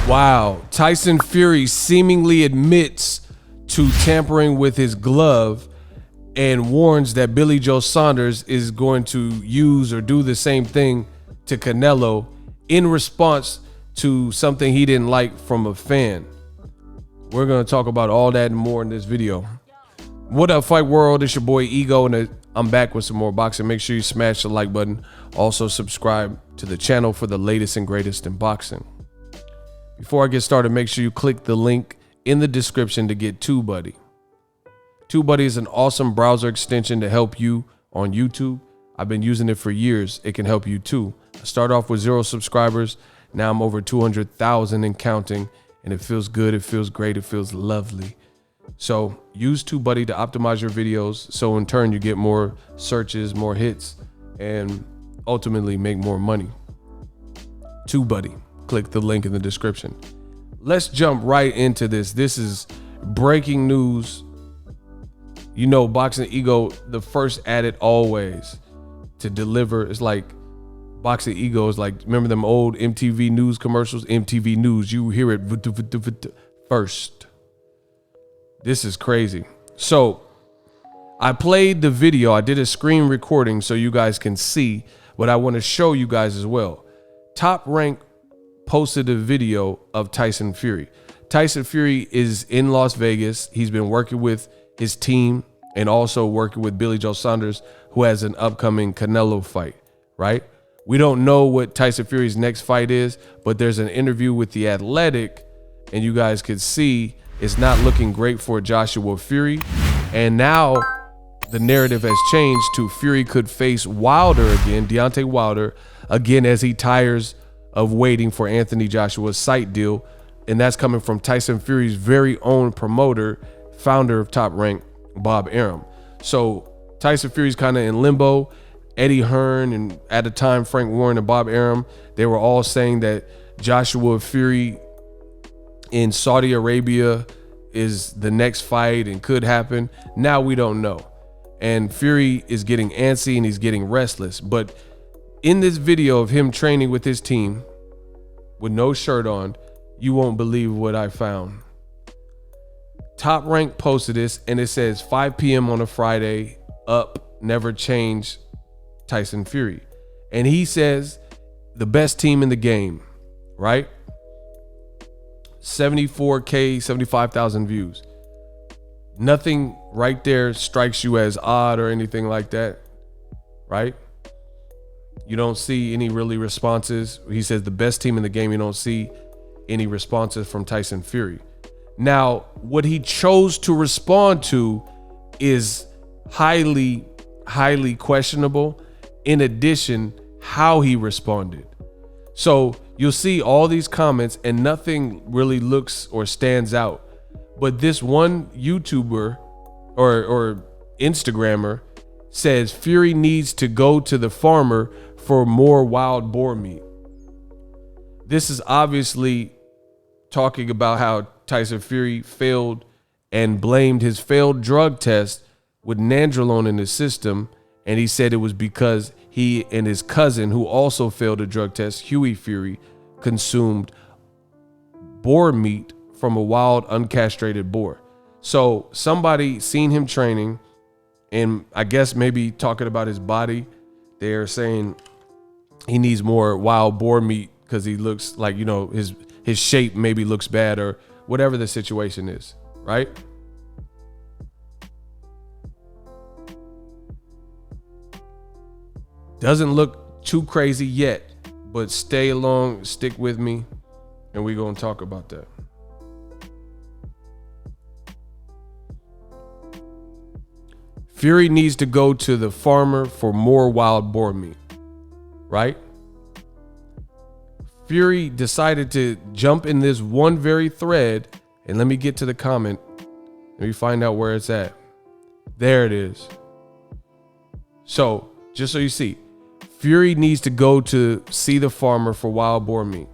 Wow. Tyson Fury seemingly admits to tampering with his glove and warns that Billy Joe Saunders is going to use or do the same thing to Canelo in response to something he didn't like from a fan. We're going to talk about all that and more in this video. What up, Fight World? It's your boy Ego, and I'm back with some more boxing. Make sure you smash the like button. Also subscribe to the channel for the latest and greatest in boxing. Before I get started, make sure you click the link in the description to get TUBEBUDDY. TUBEBUDDY is an awesome browser extension to help you on YouTube. I've been using it for years. It can help you too. I started off with 0 subscribers. Now I'm over 200,000 and counting, and it feels good. It feels great. It feels lovely. So use TUBEBUDDY to optimize your videos, so in turn you get more searches, more hits, and ultimately make more money. TUBEBUDDY. Click the link in the description. Let's jump right into this. This is breaking news. You know, Boxingego, the first at it always to deliver. It's like Boxingego is like, remember them old MTV News commercials? MTV News, you hear it first. This is crazy. So I played the video. I did a screen recording so you guys can see, but I want to show you guys as well. Top Rank posted a video of Tyson Fury. Tyson Fury is in Las Vegas. He's been working with his team and also working with Billy Joe Saunders, who has an upcoming Canelo fight, right? We don't know what Tyson Fury's next fight is, but there's an interview with The Athletic, and you guys could see it's not looking great for Joshua Fury. And now the narrative has changed to Fury could face Wilder again, Deontay Wilder, again, as he tires of waiting for Anthony Joshua's sight deal. And that's coming from Tyson Fury's very own promoter, founder of Top Rank, Bob Arum. So Tyson Fury's kind of in limbo. Eddie Hearn and at the time Frank Warren and Bob Arum, they were all saying that Joshua Fury in Saudi Arabia is the next fight and could happen. Now we don't know. And Fury is getting antsy and he's getting restless. But in this video of him training with his team with no shirt on, you won't believe what I found. Top Rank posted this, and it says 5 p.m. on a Friday, up, never change, Tyson Fury. And he says the best team in the game, right? 74K, 75,000 views. Nothing right there strikes you as odd or anything like that, right? You don't see any really responses. He says the best team in the game. You don't see any responses from Tyson Fury. Now, what he chose to respond to is highly, highly questionable. In addition, how he responded. So you'll see all these comments and nothing really looks or stands out. But this one YouTuber or Instagrammer says Fury needs to go to the farmer for more wild boar meat. This is obviously talking about how Tyson Fury failed and blamed his failed drug test with nandrolone in his system. And he said it was because he and his cousin, who also failed a drug test, Huey Fury, consumed boar meat from a wild uncastrated boar. So somebody seen him training, and I guess maybe talking about his body, they're saying he needs more wild boar meat because he looks like, you know, his shape maybe looks bad or whatever the situation is, right? Doesn't look too crazy yet, but stay along, stick with me, and we're going to talk about that. Fury needs to go to the farmer for more wild boar meat, right? Fury decided to jump in this one very thread, and let me get to the comment. Let me find out where it's at. There it is. So, just so you see, Fury needs to go to see the farmer for wild boar meat.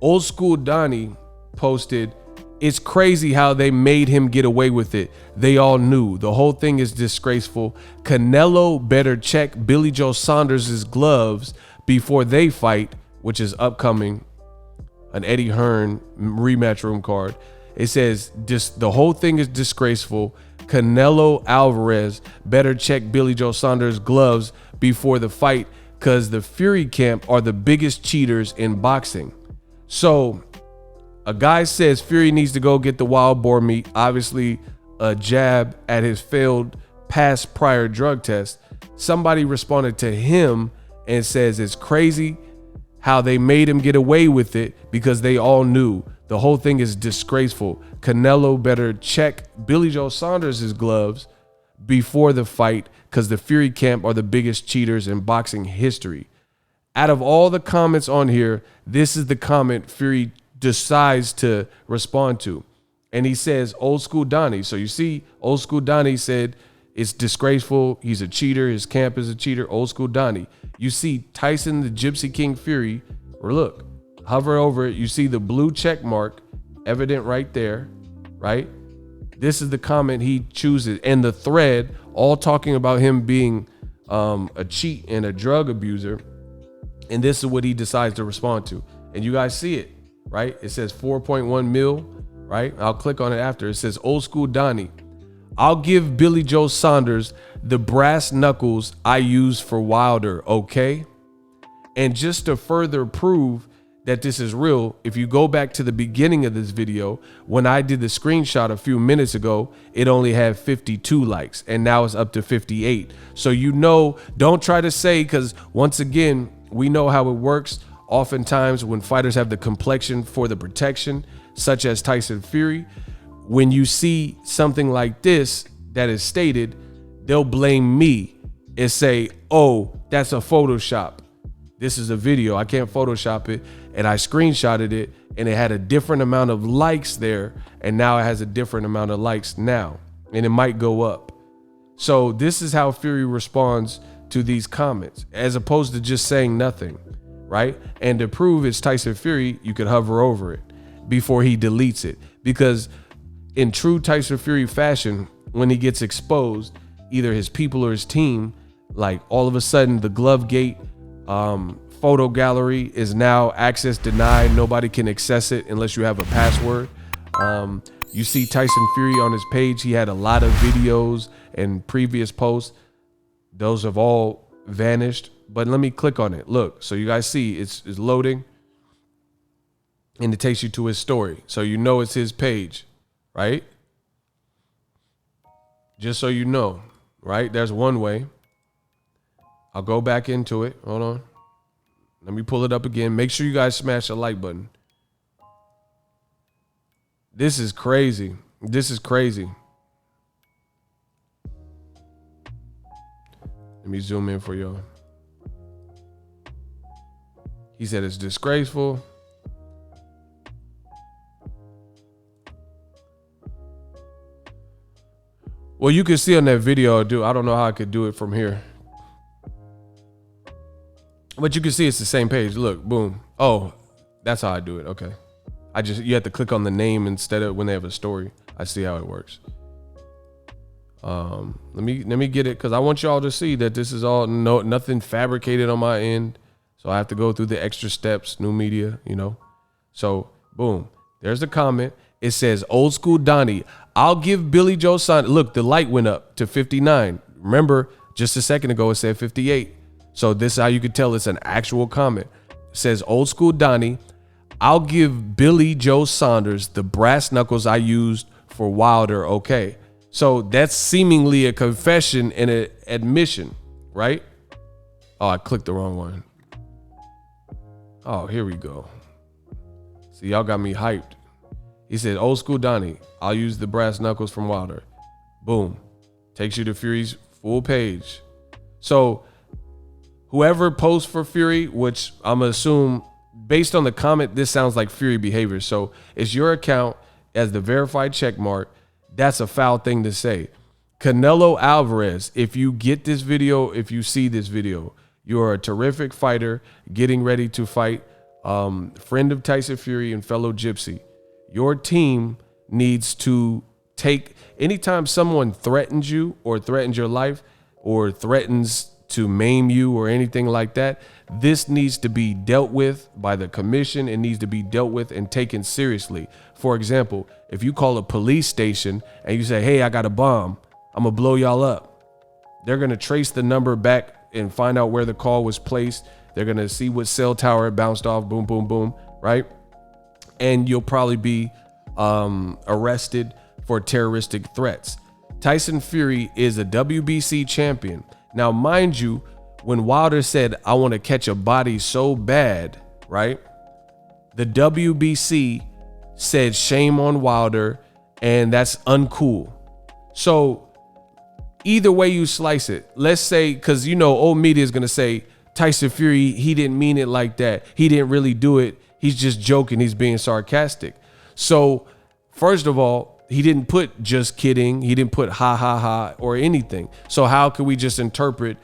Old School Donnie posted, "It's crazy how they made him get away with it. They all knew. The whole thing is disgraceful. Canelo better check Billy Joe Saunders' gloves before they fight," which is upcoming an Eddie Hearn rematch room card. It says the whole thing is disgraceful. Canelo Alvarez better check Billy Joe Saunders' gloves before the fight, because the Fury camp are the biggest cheaters in boxing. So a guy says Fury needs to go get the wild boar meat, obviously a jab at his failed past prior drug test. Somebody responded to him and says it's crazy how they made him get away with it because they all knew. The whole thing is disgraceful. Canelo better check Billy Joe Saunders' gloves before the fight, because the Fury camp are the biggest cheaters in boxing history. Out of all the comments on here, this is the comment Fury decides to respond to. And he says, old school Donnie. So you see, old school Donnie said it's disgraceful. He's a cheater. His camp is a cheater. Old school Donnie. You see Tyson, the Gypsy King Fury, or look, hover over it. You see the blue check mark evident right there, right? This is the comment he chooses. And the thread all talking about him being a cheat and a drug abuser. And this is what he decides to respond to. And you guys see it, right? It says 4.1 mil, right? I'll click on it after. It says old school Donnie. I'll give Billy Joe Saunders the brass knuckles I use for Wilder, okay? And just to further prove that this is real, if you go back to the beginning of this video, when I did the screenshot a few minutes ago, it only had 52 likes, and now it's up to 58. So you know, don't try to say, because once again, we know how it works. Oftentimes when fighters have the complexion for the protection, such as Tyson Fury, when you see something like this that is stated, they'll blame me and say, oh, that's a Photoshop. This is a video. I can't Photoshop it. And I screenshotted it and it had a different amount of likes there. And now it has a different amount of likes now. And it might go up. So this is how Fury responds to these comments, as opposed to just saying nothing, right? And to prove it's Tyson Fury, you could hover over it before he deletes it. Because in true Tyson Fury fashion, when he gets exposed, either his people or his team, like all of a sudden the glove gate photo gallery is now access denied. Nobody can access it unless you have a password. You see Tyson Fury on his page. He had a lot of videos and previous posts. Those have all vanished. But let me click on it. Look, so you guys see it's loading. And it takes you to his story. So you know it's his page, right? Just so you know, right? There's one way. I'll go back into it. Hold on. Let me pull it up again. Make sure you guys smash the like button. This is crazy. This is crazy. Let me zoom in for y'all. He said it's disgraceful. Well, you can see on that video, I don't know how I could do it from here. But you can see it's the same page. Look, boom. Oh, that's how I do it. Okay. You have to click on the name instead of when they have a story. I see how it works. Let me get it, because I want y'all to see that this is all nothing fabricated on my end. So I have to go through the extra steps, new media, you know. So boom, there's the comment. It says old school Donnie. I'll give Billy Joe Saunders. Look, the light went up to 59. Remember, just a second ago it said 58. So this is how you could tell it's an actual comment. It says old school Donnie. I'll give Billy Joe Saunders the brass knuckles I used for Wilder, okay? So that's seemingly a confession and an admission, right? Oh, I clicked the wrong one. Oh, here we go. See, y'all got me hyped. He said, old school Donnie, I'll use the brass knuckles from Wilder. Boom. Takes you to Fury's full page. So whoever posts for Fury, which I'm going to assume, based on the comment, this sounds like Fury behavior. So it's your account as the verified check mark. That's a foul thing to say. Canelo Alvarez, if you get this video, if you see this video, you're a terrific fighter getting ready to fight, friend of Tyson Fury and fellow Gypsy. Your team needs to take, anytime someone threatens you or threatens your life or threatens to maim you or anything like that. This needs to be dealt with by the commission. It needs to be dealt with and taken seriously. For example, if you call a police station and you say, hey, I got a bomb, I'm gonna blow y'all up. They're gonna trace the number back and find out where the call was placed. They're gonna see what cell tower it bounced off, boom, boom, boom, right? And you'll probably be arrested for terroristic threats. Tyson Fury is a WBC champion. Now, mind you, when Wilder said, I want to catch a body so bad, right? The WBC said shame on Wilder, and that's uncool. So either way you slice it, let's say, because you know, old media is going to say Tyson Fury, he didn't mean it like that. He didn't really do it. He's just joking. He's being sarcastic. So first of all, he didn't put just kidding. He didn't put ha, ha, ha, or anything. So how could we just interpret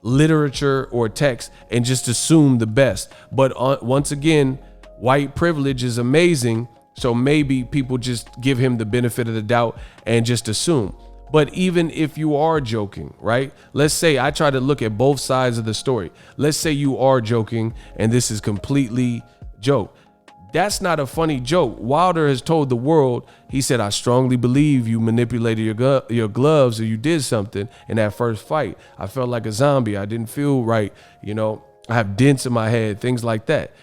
literature or text and just assume the best? But once again, white privilege is amazing. So maybe people just give him the benefit of the doubt and just assume. But even if you are joking, right? Let's say I try to look at both sides of the story. Let's say you are joking and this is completely joke. That's not a funny joke. Wilder has told the world, he said, I strongly believe you manipulated your gloves or you did something in that first fight. I felt like a zombie. I didn't feel right. You know, I have dents in my head, things like that.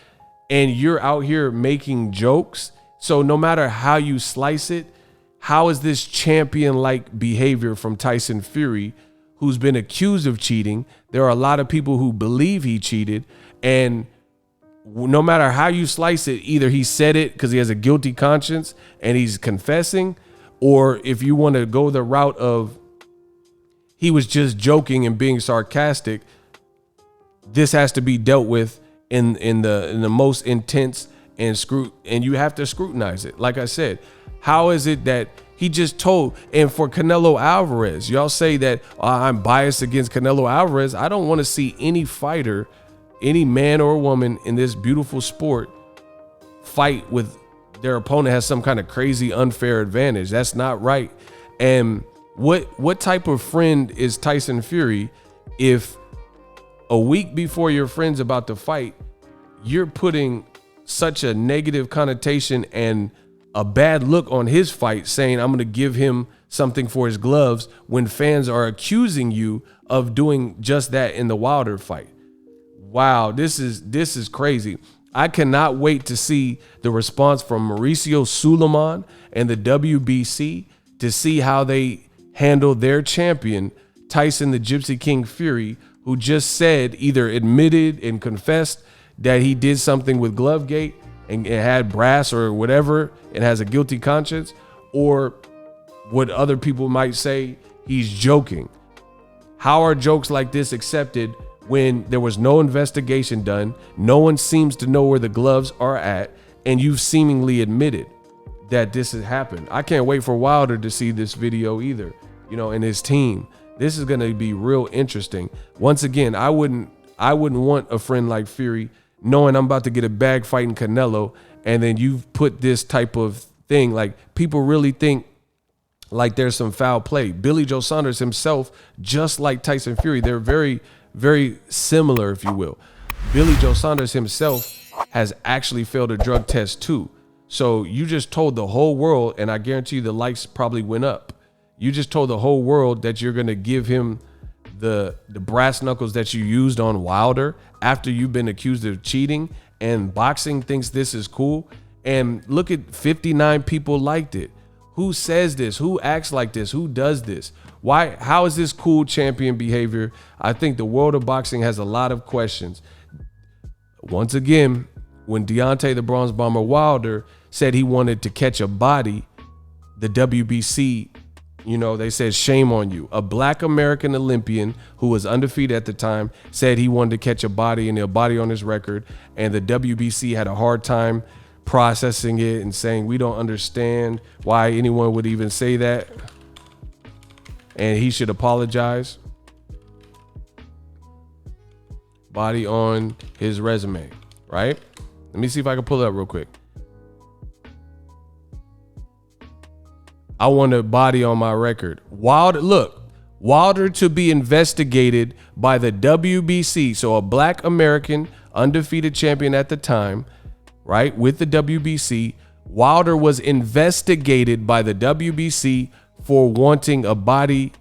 And you're out here making jokes. So no matter how you slice it, how is this champion-like behavior from Tyson Fury, who's been accused of cheating? There are a lot of people who believe he cheated, and no matter how you slice it, either he said it because he has a guilty conscience and he's confessing, or if you want to go the route of he was just joking and being sarcastic, this has to be dealt with in the most intense and you have to scrutinize it. Like I said, how is it that he just told? And for Canelo Alvarez, y'all say that I'm biased against Canelo Alvarez. I don't want to see any fighter, any man or woman in this beautiful sport fight with their opponent has some kind of crazy unfair advantage. That's not right. And what type of friend is Tyson Fury if a week before your friend's about to fight, you're putting such a negative connotation and a bad look on his fight, saying I'm going to give him something for his gloves when fans are accusing you of doing just that in the Wilder fight? Wow, this is crazy. I cannot wait to see the response from MAURICIO SULAIMAN and the WBC to see how they handle their champion, Tyson the Gypsy King Fury, who just said, either admitted and confessed that he did something with Glovegate and it had brass or whatever and has a guilty conscience, or what other people might say, he's joking. How are jokes like this accepted when there was no investigation done? No one seems to know where the gloves are at, and you've seemingly admitted that this has happened. I can't wait for Wilder to see this video either, you know, and his team. This is going to be real interesting. Once again, I wouldn't want a friend like Fury knowing I'm about to get a bag fighting Canelo, and then you've put this type of thing. Like, people really think like there's some foul play. Billy Joe Saunders himself, just like Tyson Fury, they're very, very similar, if you will. Billy Joe Saunders himself has actually failed a drug test too. So you just told the whole world, and I guarantee you the likes probably went up. You just told the whole world that you're going to give him the brass knuckles that you used on Wilder after you've been accused of cheating, and boxing thinks this is cool. And look at 59 people liked it. Who says this? Who acts like this? Who does this? Why? How is this cool champion behavior? I think the world of boxing has a lot of questions. Once again, when Deontay the Bronze Bomber Wilder said he wanted to catch a body, the WBC, you know, they said, shame on you. A black American Olympian who was undefeated at the time said he wanted to catch a body, and a body on his record. And the WBC had a hard time processing it and saying, we don't understand why anyone would even say that, and he should apologize. Body on his resume, right? Let me see if I can pull it up real quick. I want a body on my record. Wilder, look, Wilder to be investigated by the WBC. So a black American undefeated champion at the time, right, with the WBC. Wilder was investigated by the WBC for wanting a body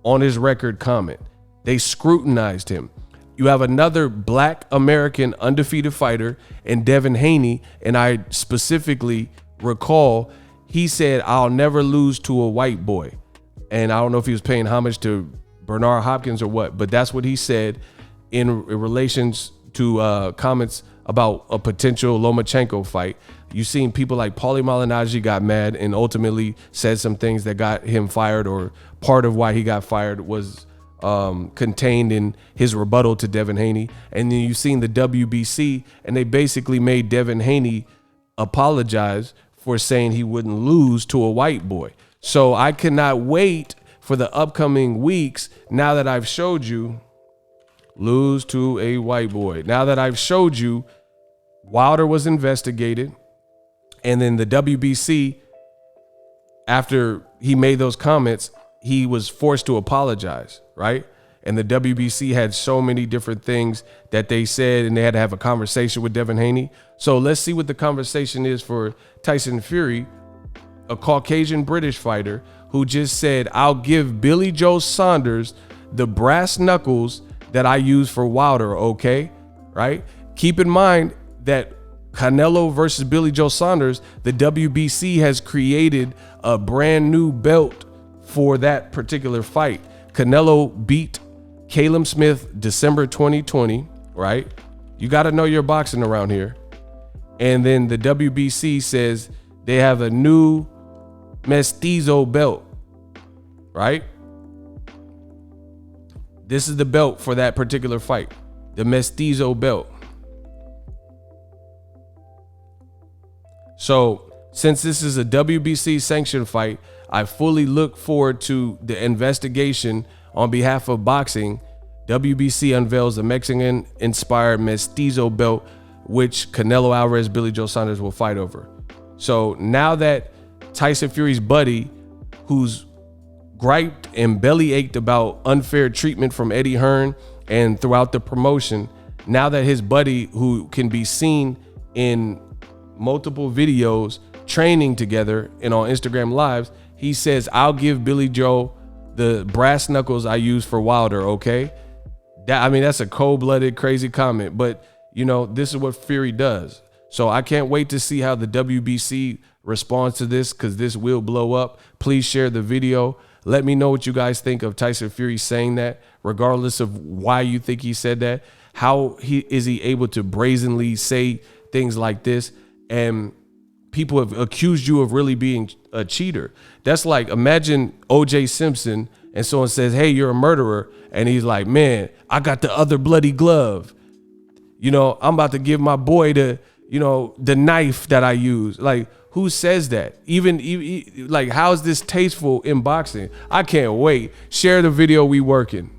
on his record comment. They scrutinized him. You have another black American undefeated fighter in Devin Haney, and I specifically recall he said, "I'll never lose to a white boy." And I don't know if he was paying homage to Bernard Hopkins or what, but that's what he said in relations to comments about a potential Lomachenko fight. You've seen people like Paulie Malignaggi got mad and ultimately said some things that got him fired, or part of why he got fired was contained in his rebuttal to Devin Haney. And then you've seen the WBC, and they basically made Devin Haney apologize for saying he wouldn't lose to a white boy. So I cannot wait for the upcoming weeks, now that I've showed you lose to a white boy. Now that I've showed you Wilder was investigated, and then the WBC, after he made those comments, he was forced to apologize, right? And the WBC had so many different things that they said, and they had to have a conversation with Devin Haney. So let's see what the conversation is for Tyson Fury, a Caucasian British fighter who just said, "I'll give Billy Joe Saunders the brass knuckles that I use for Wilder, okay?" Right? Keep in mind that Canelo versus Billy Joe Saunders, the WBC has created a brand new belt for that particular fight. Canelo beat Caleb Smith December 2020, right? You got to know your boxing around here. And then the WBC says they have a new Mestizo belt, right? This is the belt for that particular fight, the Mestizo belt. So since this is a WBC sanctioned fight, I fully look forward to the investigation on behalf of boxing. WBC unveils the Mexican-inspired Mestizo belt, which Canelo Alvarez, Billy Joe Saunders will fight over. So now that Tyson Fury's buddy, who's griped and belly ached about unfair treatment from Eddie Hearn and throughout the promotion, now that his buddy, who can be seen in multiple videos training together and on Instagram lives, he says, "I'll give Billy Joe the brass knuckles I use for Wilder, okay?" That's a cold-blooded, crazy comment, but you know, this is what Fury does. So I can't wait to see how the WBC responds to this, because this will blow up. Please share the video. Let me know what you guys think of Tyson Fury saying that, regardless of why you think he said that. How is he able to brazenly say things like this? And people have accused you of really being a cheater. That's like, imagine O.J. Simpson and someone says, "Hey, you're a murderer." And he's like, "Man, I got the other bloody glove. You know, I'm about to give my boy the knife that I use." Like, who says that? Even like, how is this tasteful in boxing? I can't wait. Share the video. We working.